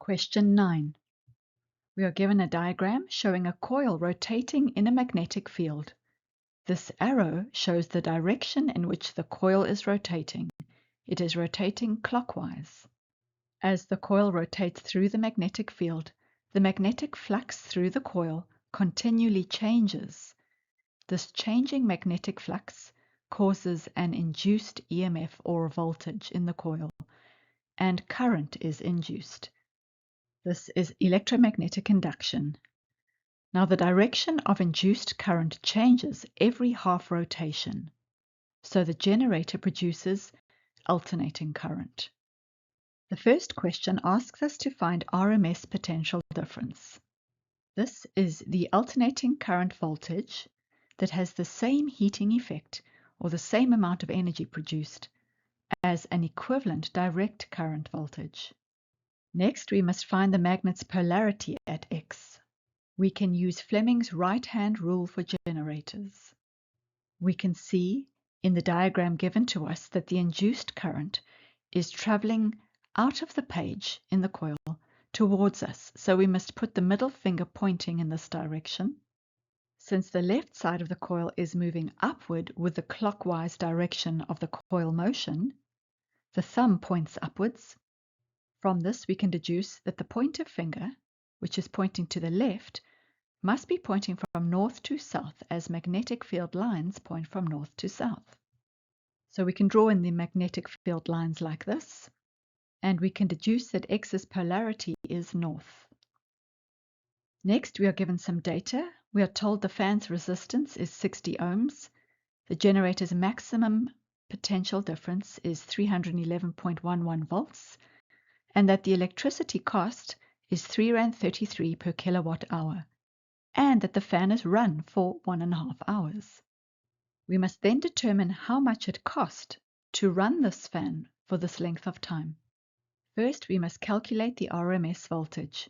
Question 9. We are given a diagram showing a coil rotating in a magnetic field. This arrow shows the direction in which the coil is rotating. It is rotating clockwise. As the coil rotates through the magnetic field, the magnetic flux through the coil continually changes. This changing magnetic flux causes an induced EMF or voltage in the coil, and current is induced. This is electromagnetic induction. Now the direction of induced current changes every half rotation, so the generator produces alternating current. The first question asks us to find RMS potential difference. This is the alternating current voltage that has the same heating effect or the same amount of energy produced as an equivalent direct current voltage. Next, we must find the magnet's polarity at X. We can use Fleming's Right Hand Rule for generators. We can see in the diagram given to us that the induced current is traveling out of the page in the coil towards us, so we must put the middle finger pointing in this direction. Since the left side of the coil is moving upward with the clockwise direction of the coil motion, the thumb points upwards. From this, we can deduce that the pointer finger, which is pointing to the left, must be pointing from north to south, as magnetic field lines point from north to south. So we can draw in the magnetic field lines like this, and we can deduce that X's polarity is north. Next, we are given some data. We are told the fan's resistance is 60 ohms, the generator's maximum potential difference is 311.11 volts, and that the electricity cost is R3.33 per kilowatt hour, and that the fan is run for 1.5 hours. We must then determine how much it cost to run this fan for this length of time. First, we must calculate the RMS voltage.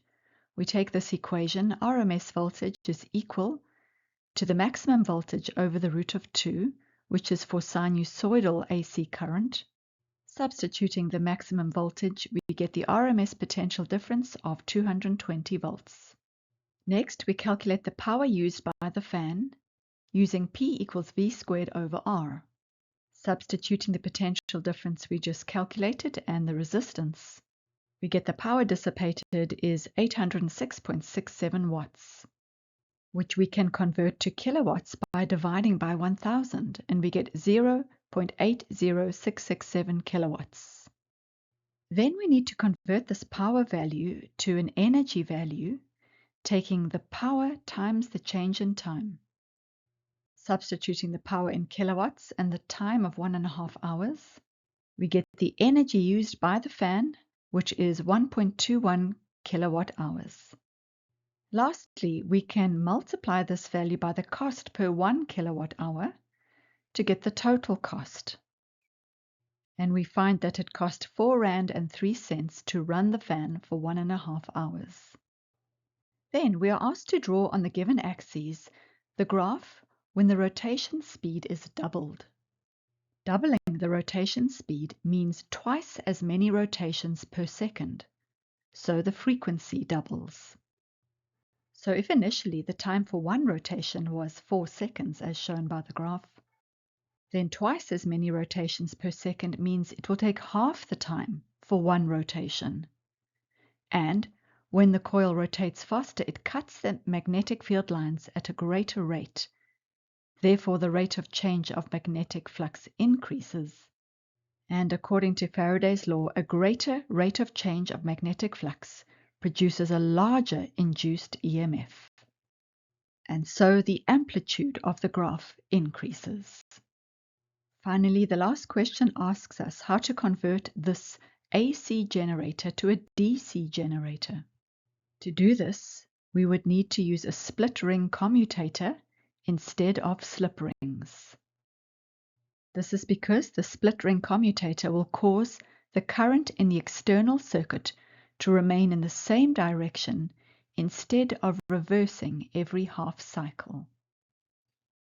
We take this equation, RMS voltage is equal to the maximum voltage over the root of 2, which is for sinusoidal AC current. Substituting the maximum voltage, we get the RMS potential difference of 220 volts. Next, we calculate the power used by the fan using P equals V squared over R. Substituting the potential difference we just calculated and the resistance, we get the power dissipated is 806.67 watts, which we can convert to kilowatts by dividing by 1000, and we get 0.80667 kilowatts. Then we need to convert this power value to an energy value, taking the power times the change in time. Substituting the power in kilowatts and the time of 1.5 hours, we get the energy used by the fan, which is 1.21 kilowatt hours. Lastly, we can multiply this value by the cost per 1 kilowatt hour to get the total cost. And we find that it cost R4.03 to run the fan for 1.5 hours. Then we are asked to draw on the given axes the graph when the rotation speed is doubled. Doubling the rotation speed means twice as many rotations per second, so the frequency doubles. So if initially the time for one rotation was 4 seconds as shown by the graph, then twice as many rotations per second means it will take half the time for one rotation. And when the coil rotates faster, it cuts the magnetic field lines at a greater rate. Therefore, the rate of change of magnetic flux increases. And according to Faraday's law, a greater rate of change of magnetic flux produces a larger induced EMF. And so the amplitude of the graph increases. Finally, the last question asks us how to convert this AC generator to a DC generator. To do this, we would need to use a split ring commutator instead of slip rings. This is because the split ring commutator will cause the current in the external circuit to remain in the same direction instead of reversing every half cycle.